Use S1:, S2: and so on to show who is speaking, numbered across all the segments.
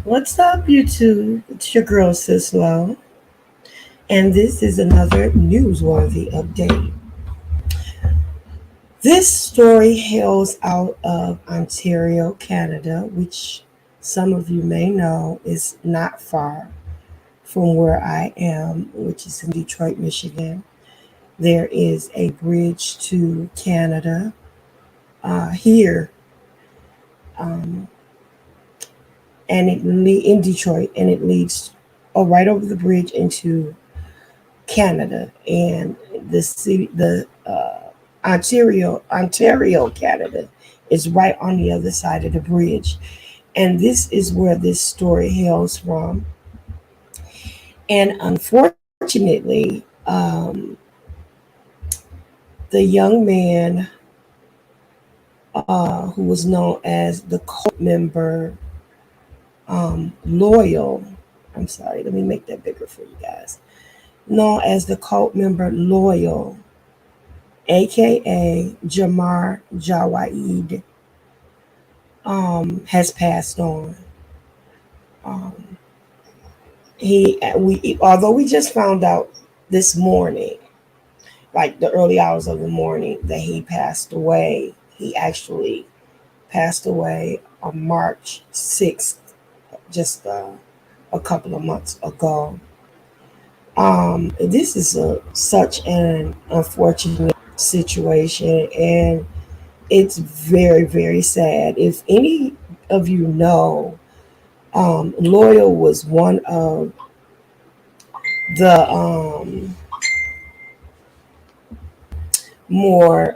S1: What's up, YouTube? It's your girl, Sis-Lo, and this is another newsworthy update. This story hails out of Ontario, Canada, which some of you may know is not far from where I am, which is in Detroit, Michigan. There is a bridge to Canada here, um, in Detroit, and it leads right over the bridge into Canada, and the city, Ontario, Canada, is right on the other side of the bridge, and this is where this story hails from. And unfortunately, the young man who was known as the cult member Loyal. I'm sorry, let me make that bigger for you guys. Known as the cult member Loyal, aka Jamar Jawaid, has passed on. Um, although we just found out this morning, like the early hours of the morning, that he passed away. He actually passed away on March 6th, just a couple of months ago. This is such an unfortunate situation, and it's very, very sad. If any of you know, Loyal was one of the more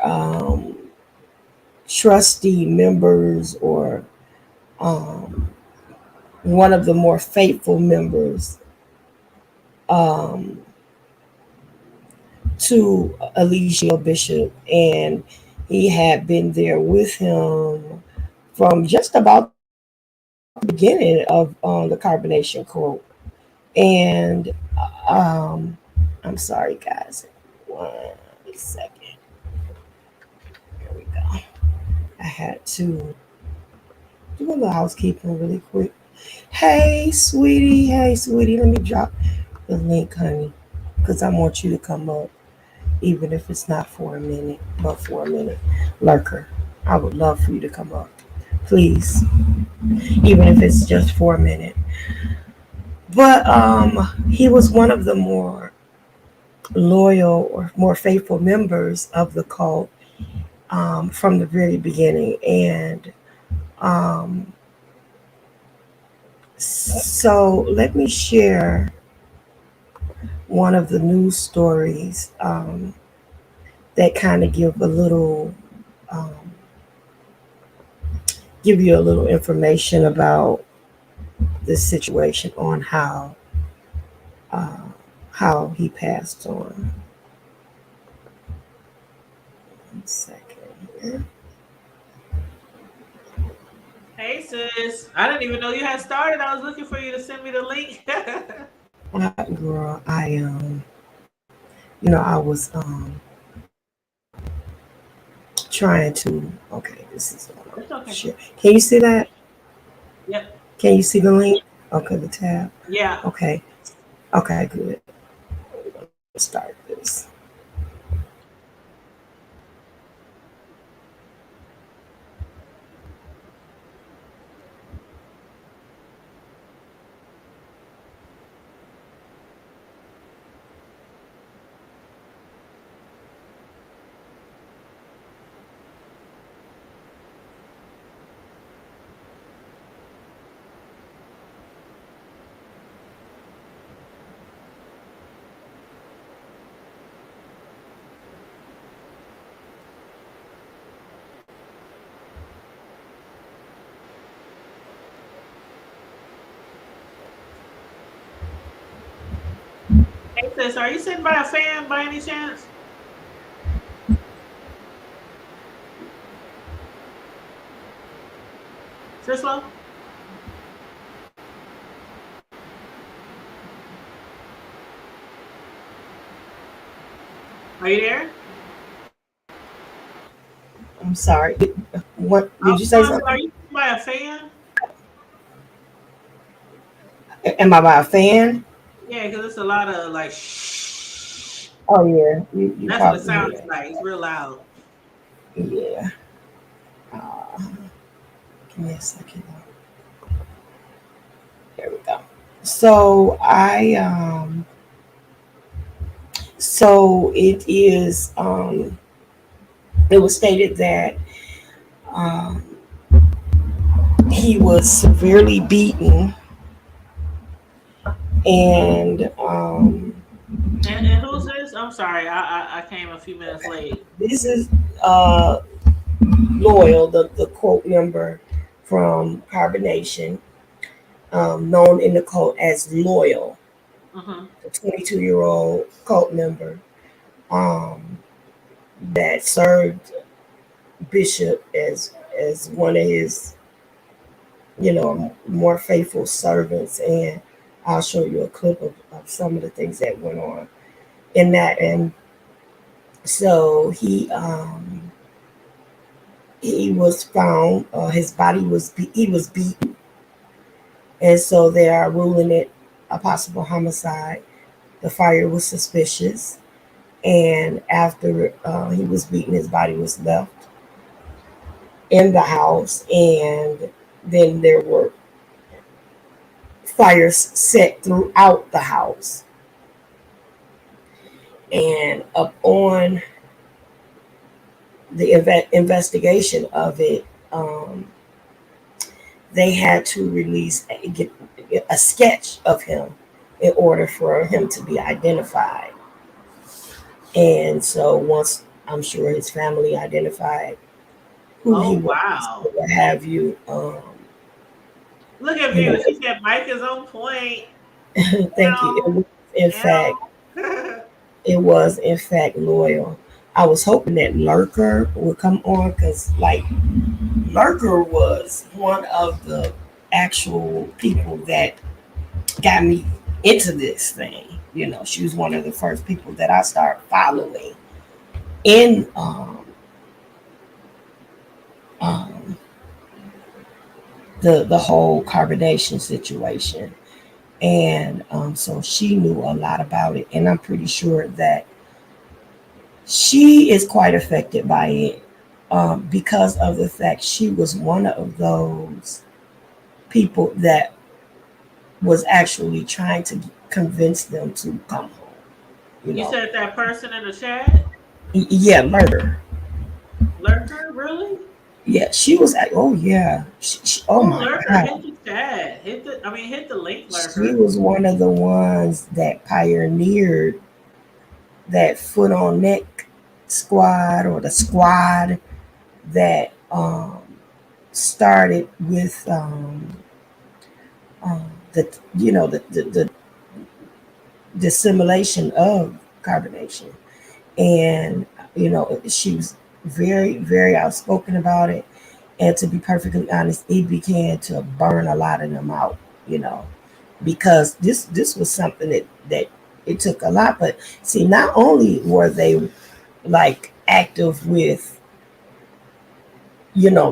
S1: trusty members, or um, one of the more faithful members um, to Eligio Bishop, and he had been there with him from just about the beginning of the Carbonation quote. And um, I'm sorry, guys. 1 second. Here we go. I had to do a little housekeeping really quick. Hey, sweetie. Hey, sweetie. Let me drop the link, honey, because I want you to come up, even if it's not for a minute, but for a minute. Lurker, I would love for you to come up. Please, even if it's just for a minute. But he was one of the more loyal or more faithful members of the cult from the very beginning. And um, so let me share one of the news stories that kind of um, give you a little information about the situation on uh, how he passed on. 1 second here.
S2: Hey sis, I didn't even know you had started. I was looking for you to send me the link.
S1: Girl, I was trying to. Okay, this is what I'm
S2: It's okay.
S1: share. Can you see that?
S2: Yep.
S1: Can you see the link? Okay, the tab.
S2: Yeah.
S1: Okay, okay, good. We're gonna start this.
S2: Hey sis, are you sitting by a fan by any chance? Sislo? Are you there?
S1: I'm sorry. What
S2: I
S1: did
S2: was
S1: you say
S2: going to say, are
S1: something?
S2: you sitting by a fan?
S1: Am I by a fan?
S2: Yeah, because it's a lot of like shh.
S1: Oh yeah, you
S2: That's what it
S1: probably
S2: sounds
S1: yeah.
S2: like. It's real loud.
S1: Yeah. Give me a second. There we go. So I so it was stated that um he was severely beaten and
S2: And who's this? I'm sorry, I came a few minutes late.
S1: this is uh Loyal, the quote number from Carbonation, known in the cult as Loyal,
S2: Mm-hmm.
S1: the 22-year-old cult member um, that served Bishop as one of his, more faithful servants. And I'll show you a clip of some of the things that went on in that. And so he was found. His body he was beaten, and so they are ruling it a possible homicide. The fire was suspicious, and after he was beaten, his body was left in the house, and then there were fires set throughout the house. And upon the investigation of it, they had to get a sketch of him in order for him to be identified. And so once I'm sure his family identified who he
S2: Oh
S1: was,
S2: wow!
S1: or what have you,
S2: Look at
S1: you
S2: me
S1: know,
S2: when she said Mike is on point.
S1: thank you. In fact,
S2: Ow.
S1: it was in fact Loyal. I was hoping that Lurker would come on because, like, Lurker was one of the actual people that got me into this thing. She was one of the first people that I started following in um, the whole carbonation situation, and so she knew a lot about it, and I'm pretty sure that she is quite affected by it because of the fact she was one of those people that was actually trying to convince them to come home. You
S2: You
S1: know,
S2: said that person in the chat?
S1: yeah, murder.
S2: Lurker, really?
S1: Yeah, she was. Oh yeah. Oh
S2: Oh,
S1: my
S2: Lurker,
S1: God.
S2: hit the chat. Hit the link,
S1: She
S2: Lurker.
S1: was one of the ones that pioneered that foot on neck squad, or the squad that started with the the dissimulation of carbonation. And she was very, very outspoken about it. And to be perfectly honest, it began to burn a lot of them out, you know, because this was something that it took a lot. But see, not only were they like active with,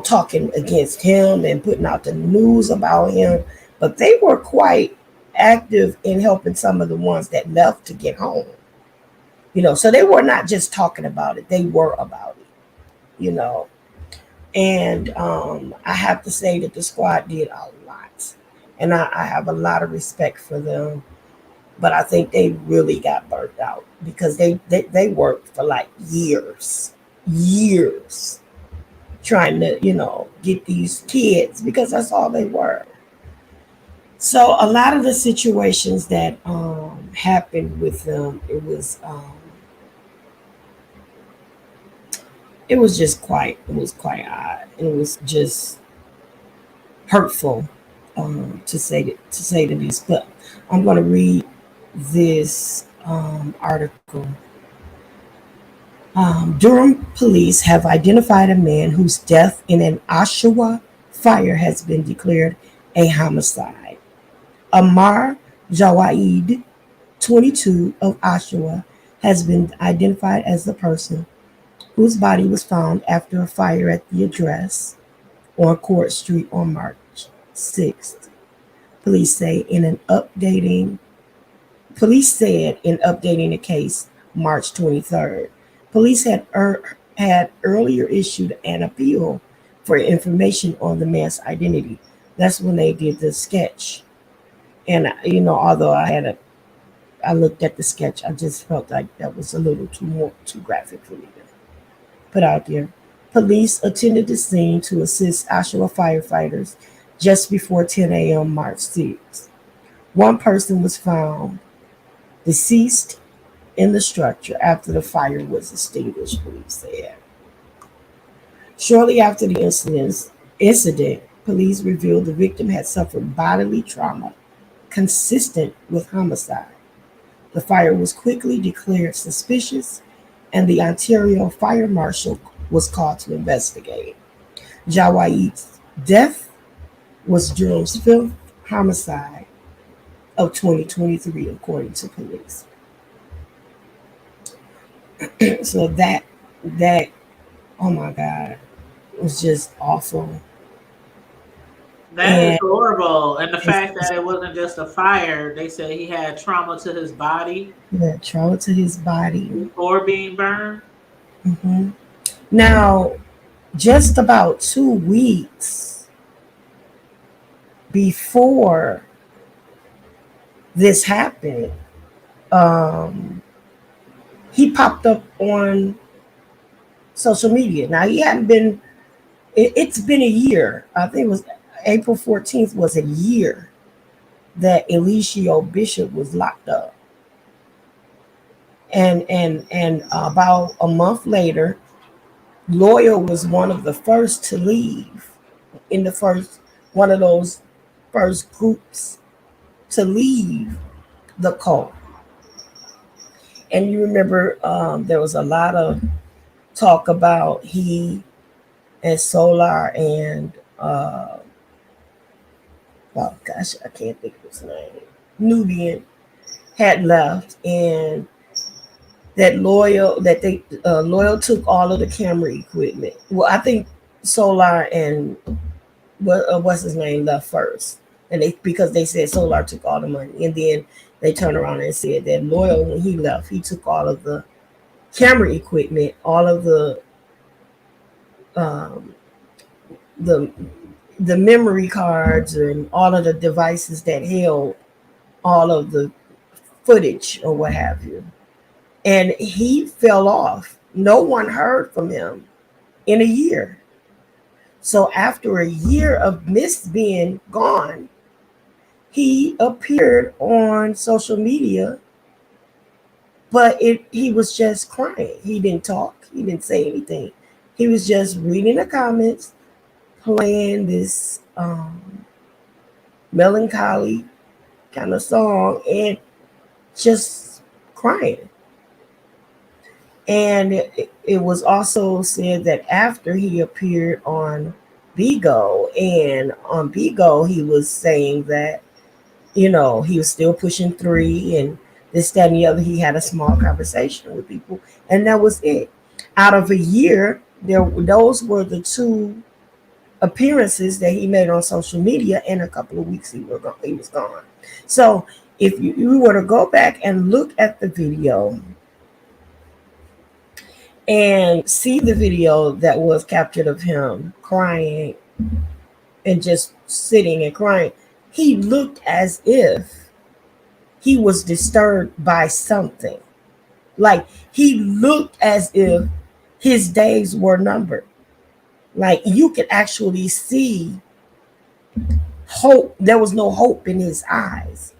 S1: talking against him and putting out the news about him, but they were quite active in helping some of the ones that left to get home. So they were not just talking about it, they were about it, you know. And I have to say that the squad did a lot. And I have a lot of respect for them. But I think they really got burnt out because they worked for like years trying to, get these kids because that's all they were. So a lot of the situations that happened with them, it was quite odd. It was just hurtful, to say the least. But I'm going to read this article. Durham police have identified a man whose death in an Oshawa fire has been declared a homicide. Amar Jawaid, 22, of Oshawa, has been identified as the person whose body was found after a fire at the address on Court Street on March 6th. Police say in an updating Police said in updating the case March 23rd. Police had earlier issued an appeal for information on the man's identity. That's when they did the sketch. And although I looked at the sketch, I just felt like that was a little too graphic for me to put out there. Police attended the scene to assist Oshawa firefighters just before 10 a.m. March 6th. One person was found deceased in the structure after the fire was extinguished, police said. Shortly after the incident, police revealed the victim had suffered bodily trauma consistent with homicide. The fire was quickly declared suspicious, and the Ontario Fire Marshal was called to investigate. Jawait's death was Durham's fifth homicide of 2023, according to police. So that oh my God, was just awful.
S2: That is
S1: And
S2: horrible. And the
S1: it's
S2: fact that
S1: just
S2: it wasn't just a fire, they said he had trauma to his body
S1: the trauma to his body.
S2: before being burned.
S1: Hmm. Now, just about 2 weeks before this happened, um, he popped up on social media. Now he hadn't been. It's been a year. I think it was April 14th was a year that Eligio Bishop was locked up, and about a month later, Loyal was one of the first to leave in the first one of those first groups to leave the cult. And you remember there was a lot of talk about he and Solar and oh gosh, I can't think of his name. Nubian had left, and that Loyal took all of the camera equipment. Well, I think Solar and what's his name left first, and they because they said Solar took all the money, and then they turned around and said that Loyal when he left, he took all of the camera equipment, all of um, the the memory cards and all of the devices that held all of the footage or what have you. And he fell off. No one heard from him in a year. So after a year of Miss being gone, he appeared on social media, but he was just crying. He didn't talk. He didn't say anything. He was just reading the comments, playing this melancholy kind of song, and just crying. And it was also said that after he appeared on Bigo, and on Bigo, he was saying that, he was still pushing three and this, that, and the other. He had a small conversation with people, and that was it. Out of a year, those were the two appearances that he made on social media. In a couple of weeks, he was gone. So if you were to go back and look at the video and see the video that was captured of him crying and just sitting and crying, he looked as if he was disturbed by something. Like he looked as if his days were numbered. Like you could actually see hope. There was no hope in his eyes.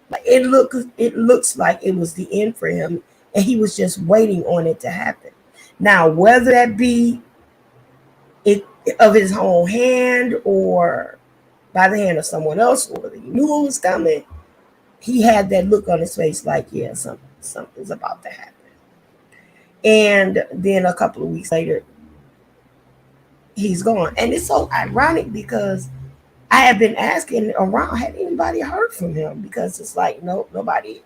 S1: Like it looks like it was the end for him, and he was just waiting on it to happen. Now, whether that be it of his own hand or by the hand of someone else, or whether he knew it was coming, he had that look on his face like, yeah, something's about to happen. And then a couple of weeks later, he's gone. And it's so ironic because I have been asking around, had anybody heard from him? Because it's like, no, nobody.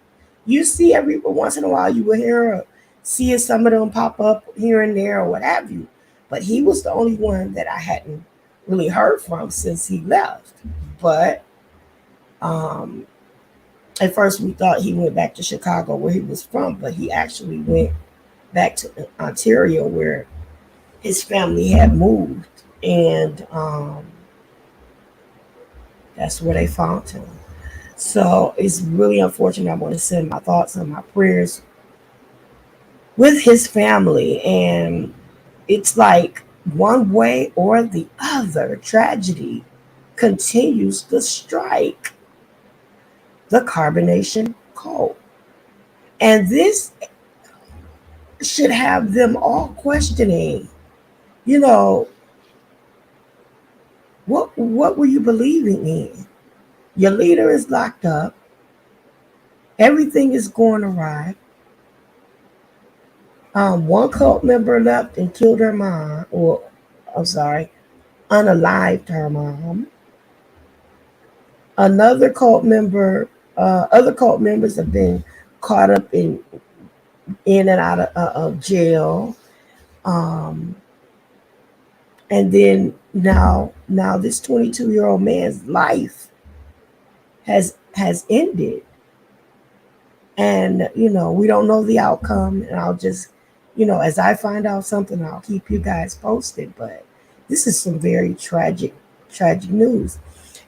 S1: You see every once in a while you will hear or see some of them pop up here and there or what have you. But he was the only one that I hadn't really heard from since he left. But Um, at first, we thought he went back to Chicago, where he was from, but he actually went back to Ontario, where his family had moved, and that's where they found him. So it's really unfortunate. I want to send my thoughts and my prayers with his family, and it's like one way or the other, tragedy continues to strike the carbonation coal. And this should have them all questioning, you know, what were you believing in? Your leader is locked up, everything is going awry. One cult member left and killed her mom, or I'm sorry, unalived her mom. Another cult member, other cult members have been caught up in and out of jail. Um, and then now this 22-year-old man's life has ended, and we don't know the outcome. And I'll just, as I find out something, I'll keep you guys posted. But this is some very tragic news.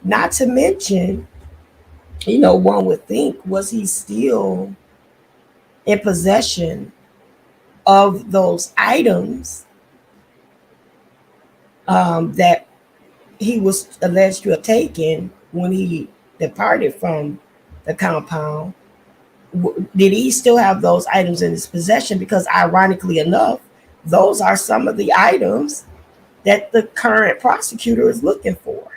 S1: Not to mention, one would think, was he still in possession of those items that he was alleged to have taken when he departed from the compound? Did he still have those items in his possession? Because ironically enough, those are some of the items that the current prosecutor is looking for,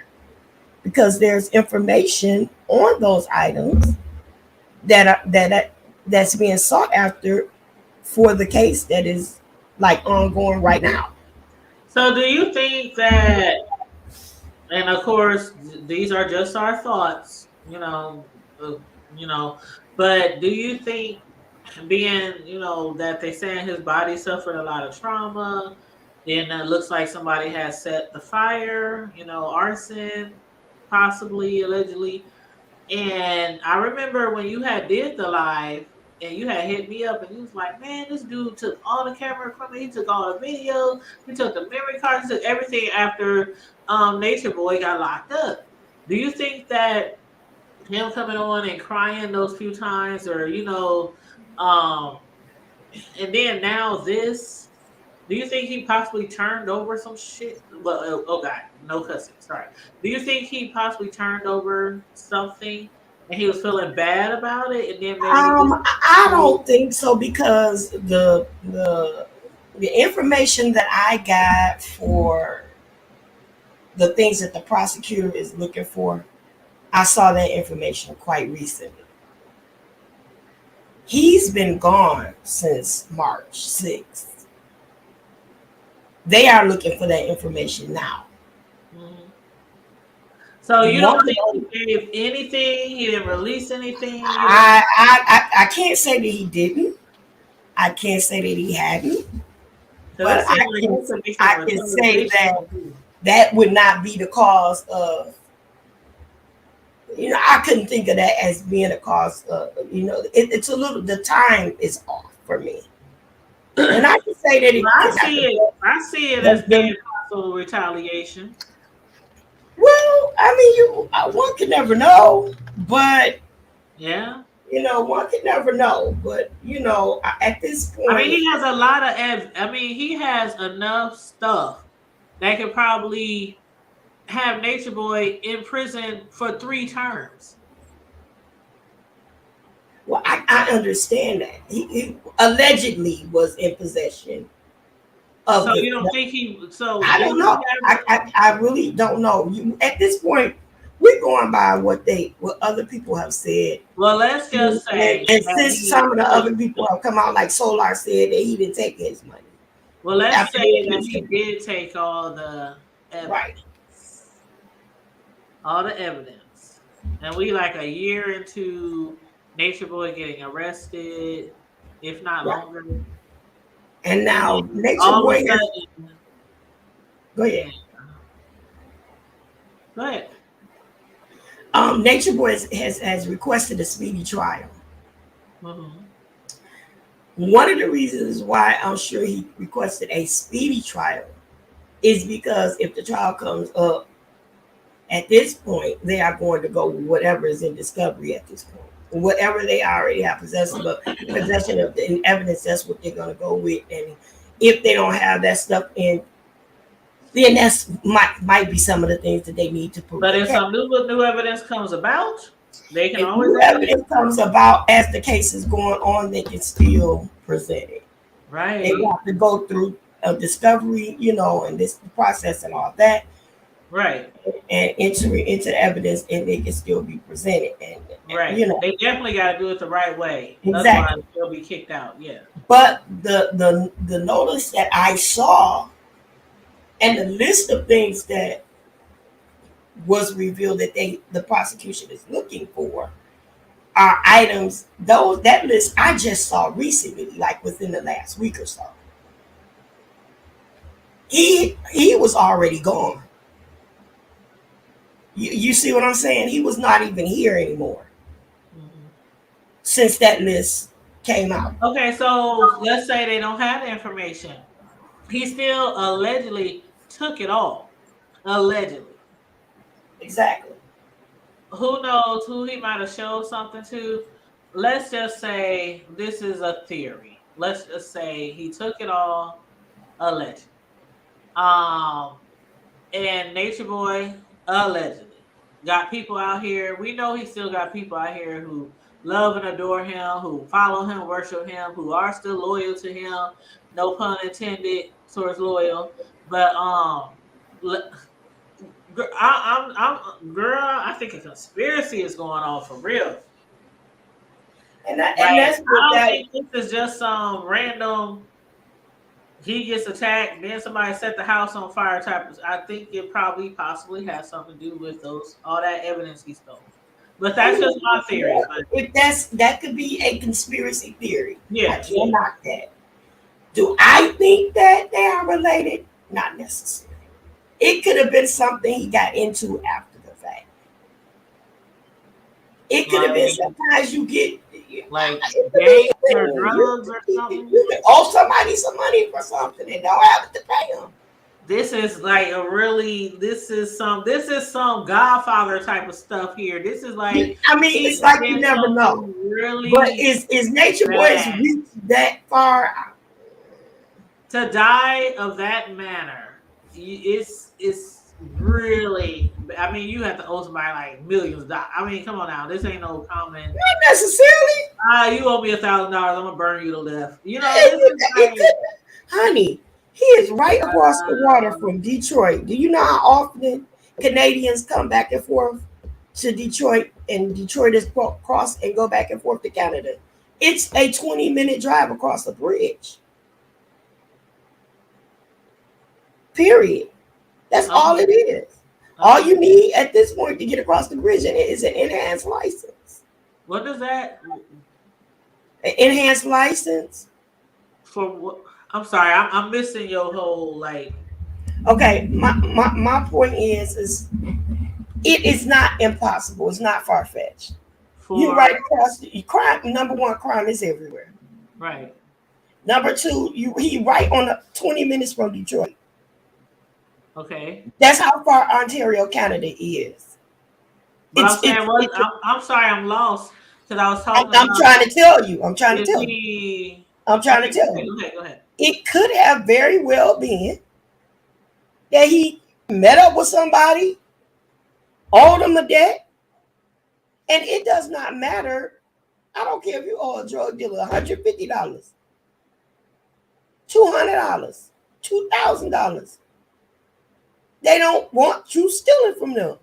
S1: because there's information on those items that's being sought after for the case that is like ongoing right now.
S2: So, do you think that, and of course, these are just our thoughts, uh, you know, but do you think, being, that they saying his body suffered a lot of trauma, then it looks like somebody has set the fire, arson, possibly, allegedly. And I remember when you had did the live and you had hit me up and you was like, man, this dude took all the camera equipment, he took all the video, he took the memory cards, he took everything after Nature Boy got locked up. Do you think that him coming on and crying those few times, or um and then now this, do you think he possibly turned over some shit? Well, oh God, no cussing. Sorry. Do you think he possibly turned over something and he was feeling bad about it, and then maybe this?
S1: I don't think so, because the information that I got for the things that the prosecutor is looking for, I saw that information quite recently. He's been gone since March 6th. They are looking for that information now.
S2: Mhm. So you
S1: One,
S2: don't think he gave anything? He didn't release anything? You don't?
S1: I can't say that he didn't. I can't say that he hadn't.
S2: Because
S1: But
S2: that seems like there could be some
S1: I can say
S2: retaliation
S1: that
S2: on you.
S1: that would not be the cause of. I couldn't think of that as being a cause. It's a little. The time is off for me, and I can say that
S2: Well,
S1: it could not.
S2: I see it as being
S1: The
S2: possible retaliation.
S1: Well, I mean, one can never know, but
S2: Yeah.
S1: one can never know. But at this
S2: I mean,
S1: point,
S2: he has a lot of I mean, he has enough stuff that could probably have Nature Boy in prison for 3 terms.
S1: well, I understand that he allegedly was in possession of
S2: So you don't think he? So
S1: I
S2: do
S1: don't
S2: he
S1: know.
S2: have?
S1: I really don't know. At this point, we're going by what other people have said.
S2: Well, let's just say
S1: And
S2: that
S1: since some of the other people have come out, like Solar said that he didn't take his money
S2: Well, let's
S1: after
S2: say
S1: he
S2: that
S1: accused
S2: he
S1: him.
S2: did take
S1: Right.
S2: all the evidence, and we like a year into Nature Boy getting arrested, if not
S1: Right.
S2: longer,
S1: And
S2: and
S1: now
S2: then
S1: Nature
S2: all of a
S1: Boy has
S2: sudden,
S1: go ahead.
S2: yeah, go ahead.
S1: Nature Boy has requested a speedy trial.
S2: Mm-hmm.
S1: One of the reasons why I'm sure he requested a speedy trial is because if the trial comes up at this point, they are going to go with whatever is in discovery at this point. Whatever they already have possession of the evidence, that's what they're going to go with. And if they don't have that stuff in, then that's might be some of the things that they need to prove
S2: But
S1: their
S2: if
S1: case.
S2: some new evidence comes about, they can
S1: If
S2: always
S1: new
S2: add it.
S1: evidence comes about as the case is going on, they can still present it. They
S2: Right.
S1: have to go through a discovery, and this process and all that,
S2: Right.
S1: and enter it into the evidence, and they can still be presented. And
S2: Right. They definitely got to do it the right way. Otherwise,
S1: exactly.
S2: they'll be kicked out. Yeah.
S1: But the notice that I saw and the list of things that was revealed that the prosecution is looking for are items, those that list I just saw recently, like within the last week or so. He was already gone. You see what I'm saying? He was not even here anymore
S2: Mhm.
S1: since that list came out.
S2: Okay, so let's say they don't have the information. He still allegedly took it all. Allegedly.
S1: Exactly.
S2: Who knows who he might have showed something to? Let's just say this is a theory. Let's just say he took it all allegedly. Um, and Nature Boy allegedly got people out here. We know he still got people out here who love and adore him, who follow him, worship him, who are still loyal to him. No pun intended towards loyal, but girl, I think a conspiracy is going on for real.
S1: And
S2: Like,
S1: that's what
S2: I don't
S1: that.
S2: think this is just some random. He gets attacked, then somebody set the house on fire type of. I think it probably possibly has something to do with those all that evidence he stole. But
S1: I
S2: that's just
S1: mean,
S2: my theory. But
S1: if that could be a conspiracy theory, I
S2: yeah,
S1: can't
S2: yeah.
S1: knock that. Do I think that they are related? Not necessarily. It could have been something he got into after the fact. It could have been
S2: Like
S1: sometimes you get.
S2: like
S1: It could
S2: gangs
S1: be
S2: or
S1: anything.
S2: drugs or something.
S1: You can owe somebody some money for something and don't have it to pay them.
S2: This is like a really this is some Godfather type of stuff here. This is like
S1: I mean,
S2: he
S1: it's like you
S2: did
S1: never know.
S2: something
S1: But
S2: really
S1: is Nature Boy's
S2: bad.
S1: reach that far?
S2: To die of that manner, it's really. I mean, you have to owe somebody like millions of dollars. I mean, come on now, this ain't no common.
S1: Not necessarily.
S2: You owe me $1,000. I'm gonna burn you to death. This is
S1: It
S2: like,
S1: could, honey, he is right across the water
S2: uh,
S1: from Detroit. Do you know how often Canadians come back and forth to Detroit, and Detroit is cross and go back and forth to Canada? It's a 20-minute drive across the bridge. Period. That's all
S2: okay,
S1: it is. All
S2: okay.
S1: you need at this point to get across the bridge is an enhanced license.
S2: What does that
S1: An enhanced license.
S2: for? What? I'm sorry, I'm missing your whole like
S1: Okay, my point is it is not impossible. It's not far fetched. You
S2: for
S1: right across the crime. Number one, crime is everywhere.
S2: right.
S1: Number two, he right on the 20 minutes from Detroit.
S2: Okay,
S1: That's how far Ontario, Canada is.
S2: but I'm
S1: It's
S2: saying
S1: it's,
S2: what?
S1: it's
S2: I'm sorry, I'm lost because I was talking
S1: I'm
S2: about
S1: trying to tell you. I'm trying to
S2: is
S1: tell you.
S2: he
S1: I'm trying to
S2: okay? Go
S1: tell
S2: ahead,
S1: you.
S2: go ahead, go ahead.
S1: It could have very well been that he met up with somebody, owed him a debt, and it does not matter. I don't care if you owe a drug dealer $150, $200, $2,000. They don't want you stealing from them.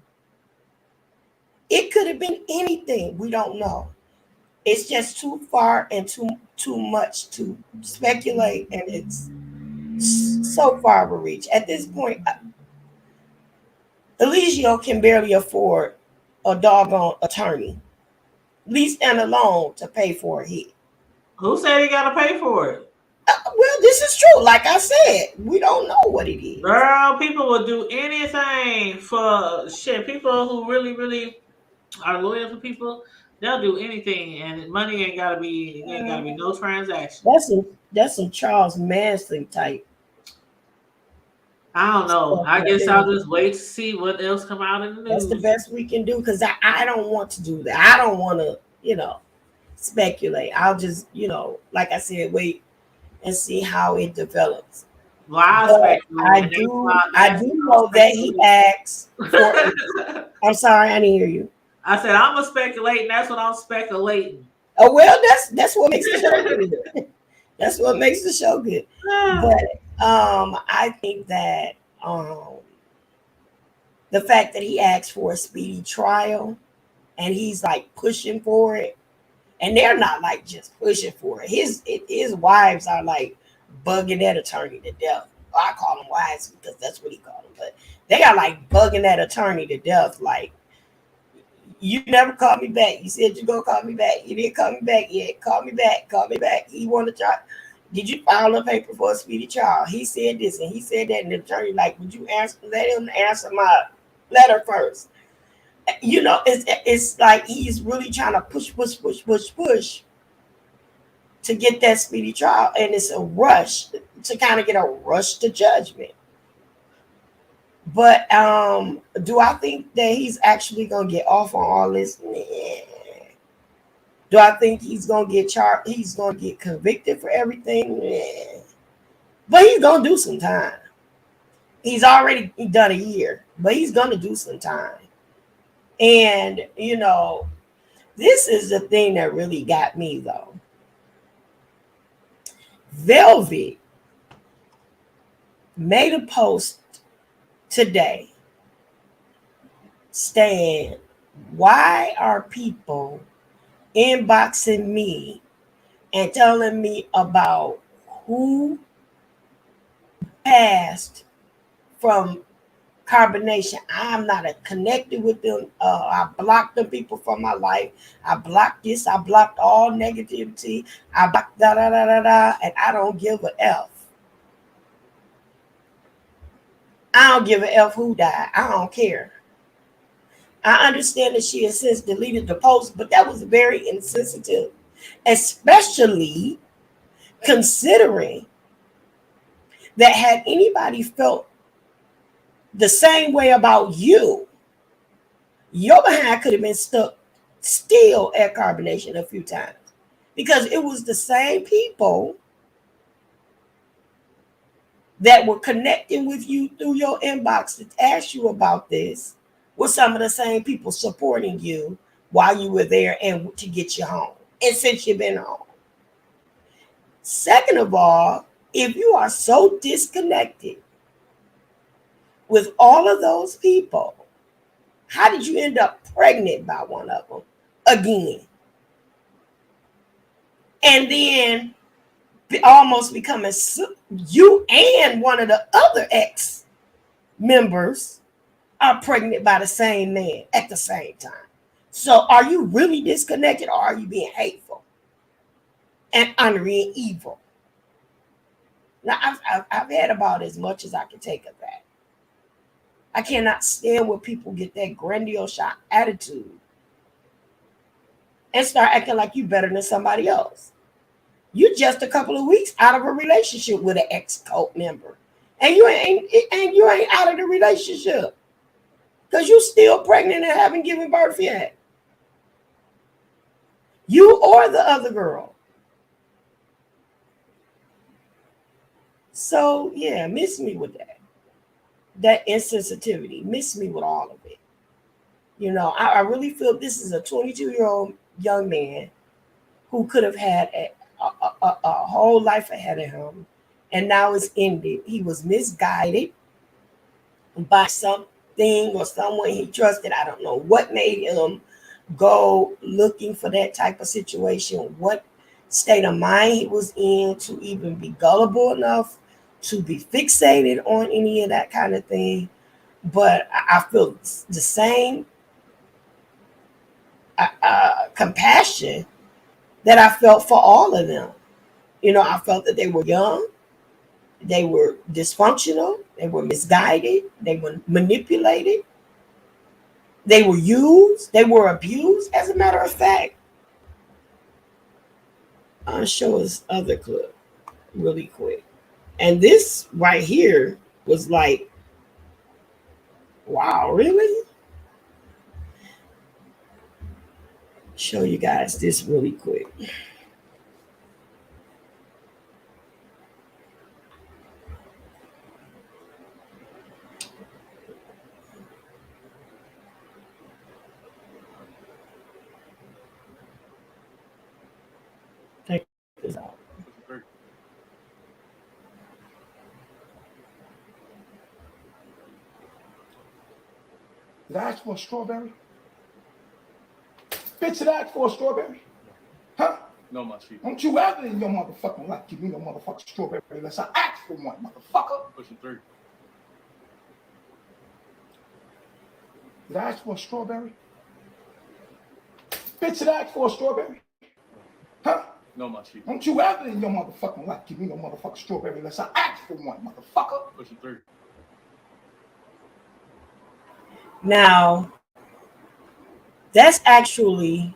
S1: It could have been anything. We don't know. It's just too far and too much to speculate, and it's so far of a reach. At this point, Eligio can barely afford a doggone attorney, least and a loan to pay for a hit.
S2: Who said he got to pay for it?
S1: Well, this is true. Like I said, we don't know what it is.
S2: Girl, people will do anything for shit. People who really, really are loyal to people, they'll do anything, and money ain't gotta be. It ain't gotta be no transaction.
S1: That's some Charles Manson type
S2: I don't know.
S1: stuff
S2: I
S1: right
S2: guess
S1: there.
S2: I'll just wait to see what else come out in the
S1: That's the
S2: news.
S1: best we can do because I don't want to do that. I don't want to, speculate. I'll just, like I said, wait and see how it develops.
S2: Well, I
S1: But
S2: speculate, and
S1: I
S2: that's
S1: do
S2: what I'll
S1: know that he asked for a.
S2: speculate.
S1: I'm sorry, I didn't hear you.
S2: I said I'm gonna speculate, and that's what I'm speculating.
S1: Oh well, that's what makes the show good. That's what makes the show good. But I think that um the fact that he asked for a speedy trial and he's like pushing for it, and they're not like just pushing for it. His wives are like bugging that attorney to death. I call them wives because that's what he called them, but they are like bugging that attorney to death. Like, you never called me back. You said you're gonna call me back. You didn't call me back yet. Call me back. Call me back. He wanted to try. Did you file a paper for a speedy trial? He said this and he said that, and the attorney like, would you answer? Let him answer my letter first. It's like he's really trying to push to get that speedy trial, and it's a rush to kind of get a rush to judgment. But do I think that he's actually gonna get off on all this? Nah. Do I think he's gonna get charged? He's gonna get convicted for everything? Nah. But he's gonna do some time. He's already done a year, but he's gonna do some time. And this is the thing that really got me though. Velvet made a post today saying, why are people inboxing me and telling me about who passed from carbonation? I'm not connected with them. I blocked them people from my life. I blocked this. I blocked all negativity. I blocked da da da da da, and I don't give a f. I don't give a f who died. I don't care. I understand that she has since deleted the post, but that was very insensitive, especially considering that had anybody felt the same way about you, your behind could have been stuck still at carbonation a few times because it was the same people that were connecting with you through your inbox to ask you about this were some of the same people supporting you while you were there and to get you home and since you've been home. Second of all, if you are so disconnected with all of those people, how did you end up pregnant by one of them again? And then almost becoming you and one of the other ex members are pregnant by the same man at the same time. So are you really disconnected, or are you being hateful and honoring evil? Now, I've had about as much as I can take of that. I cannot stand when people get that grandiose attitude and start acting like you better than somebody else. You just a couple of weeks out of a relationship with an ex-cult member, and you ain't out of the relationship because you still pregnant and haven't given birth yet. You or the other girl. So yeah, miss me with that insensitivity. Miss me with all of it. I really feel this is a 22-year-old young man who could have had a whole life ahead of him, and now it's ended. He was misguided by something or someone he trusted. I don't know what made him go looking for that type of situation, what state of mind he was in to even be gullible enough to be fixated on any of that kind of thing. But I feel the same compassion that I felt for all of them. I felt that they were young, they were dysfunctional, they were misguided, they were manipulated. They were used, they were abused. As a matter of fact, I'll show us other clip really quick. And this right here was like, wow, really? Show you guys this really quick. Check this out.
S3: Did I ask for a strawberry? Bitch, did I ask for a strawberry? Huh? No, my chief. Don't you ever in your motherfucking life give me no motherfucking strawberry unless I ask for one, motherfucker. Pushing 3. Did I ask for a strawberry? Bitch, did I ask for a strawberry? Huh? No, my chief. Don't you ever in your motherfucking life give me no motherfucking strawberry unless I ask for one, motherfucker. Pushing 3.
S1: Now, that's actually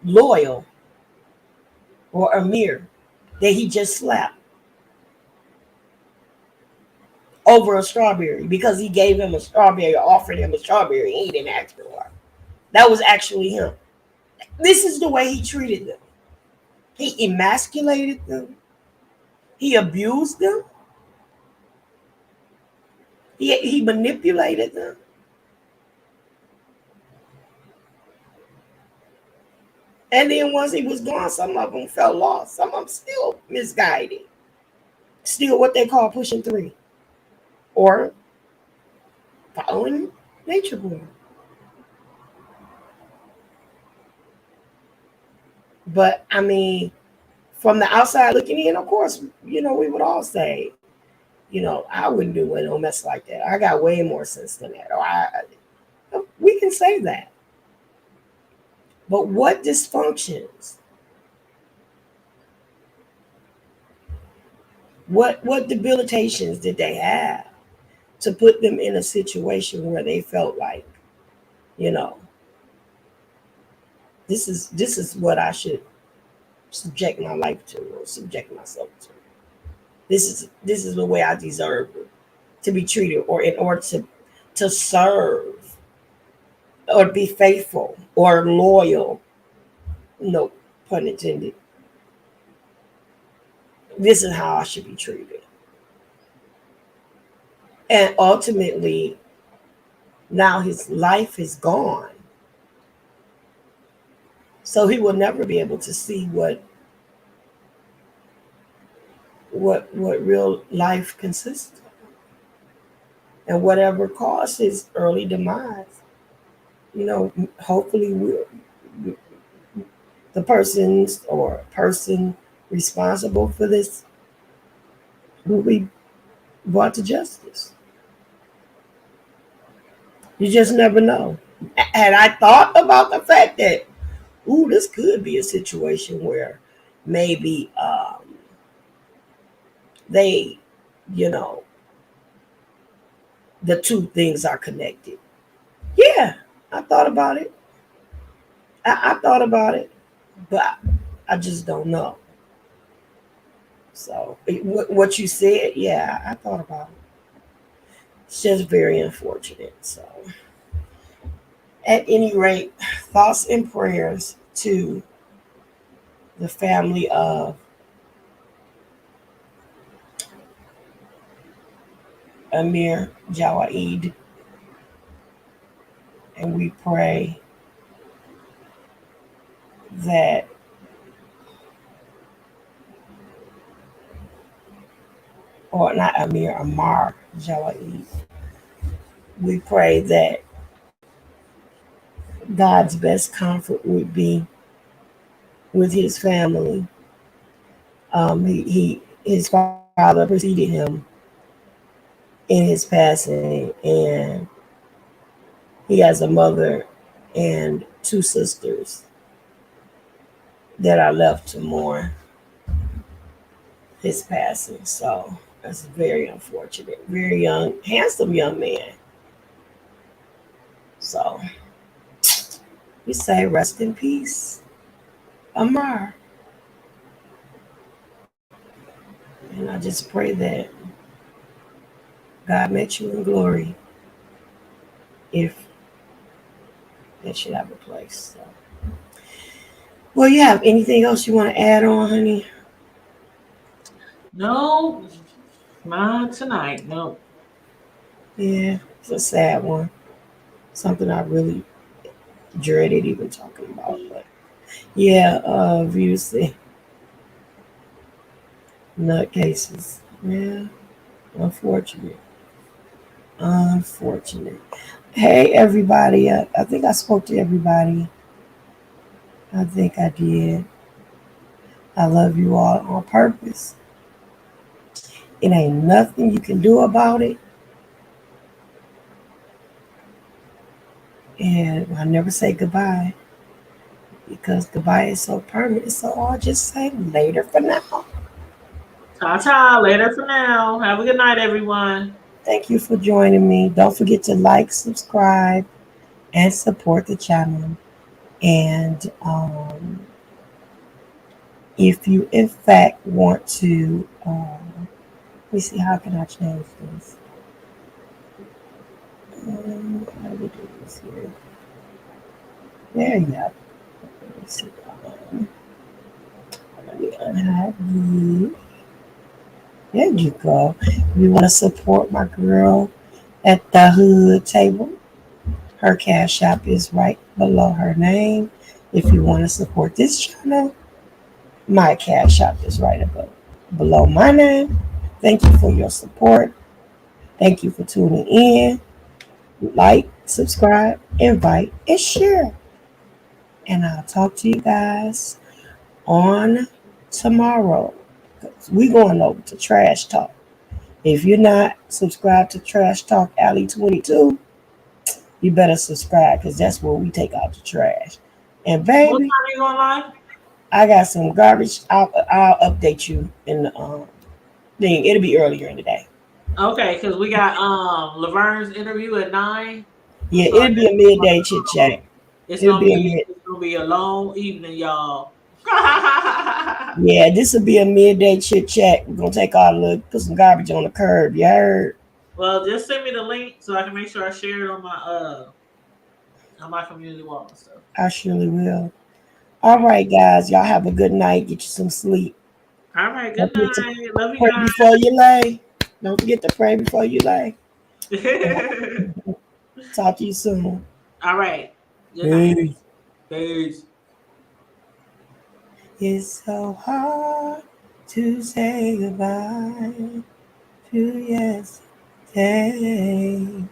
S1: Loyal or Amir that he just slapped over a strawberry because he gave him a strawberry or offered him a strawberry and he didn't ask for one. That was actually him. This is the way he treated them. He emasculated them. He abused them. He manipulated them. And then once he was gone, some of them felt lost. Some of them still misguided. Still what they call pushing 3. Or following nature boy. But I mean, from the outside looking in, of course, we would all say, I wouldn't do no mess like that. I got way more sense than that. Or we can say that. But what dysfunctions? What debilitations did they have to put them in a situation where they felt like, this is what I should subject my life to or subject myself to. This is the way I deserve to be treated, or in order to serve or be faithful or loyal. No pun intended. This is how I should be treated. And ultimately, now his life is gone. So he will never be able to see what real life consists of. And whatever caused his early demise, hopefully the person responsible for this will be brought to justice. You just never know. Had I thought about the fact that, this could be a situation where maybe they, the two things are connected. Yeah, I thought about it. I thought about it, but I just don't know. So what you said, yeah, I thought about it. It's just very unfortunate. So at any rate, thoughts and prayers to the family of Amir Jawaid. And we pray that or not Amir, Amar Jawaid. We pray that God's best comfort would be with his family. His father preceded him in his passing, and he has a mother and 2 sisters that are left to mourn his passing. So that's very unfortunate. Very young, handsome young man. So we say rest in peace, Amar. And I just pray that God met you in glory if that should have a place. So. Well, you have anything else you want to add on, honey?
S2: No, not tonight. No.
S1: Yeah, it's a sad one. Something I really dreaded even talking about. But yeah, obviously, nutcases. Yeah, unfortunate. Unfortunate. Hey, everybody. I think I spoke to everybody. I think I did. I love you all on purpose. It ain't nothing you can do about it. And I never say goodbye because goodbye is so permanent. So I'll just say later for now.
S2: Ta ta. Later for now. Have a good night, everyone.
S1: Thank you for joining me. Don't forget to like, subscribe, and support the channel. And if you, in fact, want to, let me see, how can I change this? How do we do this here? There you go. Let me see. Let me unhide you. There you go. If you want to support my girl at the hood table, her cash app is right below her name. If you want to support this channel, my cash app is right above below my name. Thank you for your support. Thank you for tuning in. Like, subscribe, invite, and share. And I'll talk to you guys on tomorrow. We going over to Trash Talk. If you're not subscribed to Trash Talk Alley 22, you better subscribe because that's where we take out the trash. And
S2: What time
S1: baby,
S2: are you going live?
S1: I got some garbage. I'll update you in the thing. It'll be earlier in the day.
S2: Okay, because we got Laverne's interview at 9.
S1: Yeah,
S2: So
S1: it'll be a midday chit chat. It'll be a mid.
S2: it's gonna be a long evening, y'all.
S1: Yeah, this will be a midday chit chat. We're gonna take our look, put some garbage on the curb. You heard?
S2: Well, just send me the link so I can make sure I share it on my community wall and stuff.
S1: I surely will. All right, guys. Y'all have a good night. Get you some sleep.
S2: All right,
S1: Don't
S2: good
S1: forget to
S2: night. Love you
S1: pray before you lay. Don't forget to pray before you lay.
S2: guys.
S1: Talk to you soon.
S2: All right. Good night.
S1: Peace.
S2: Peace.
S1: It's so hard to say goodbye to yesterday.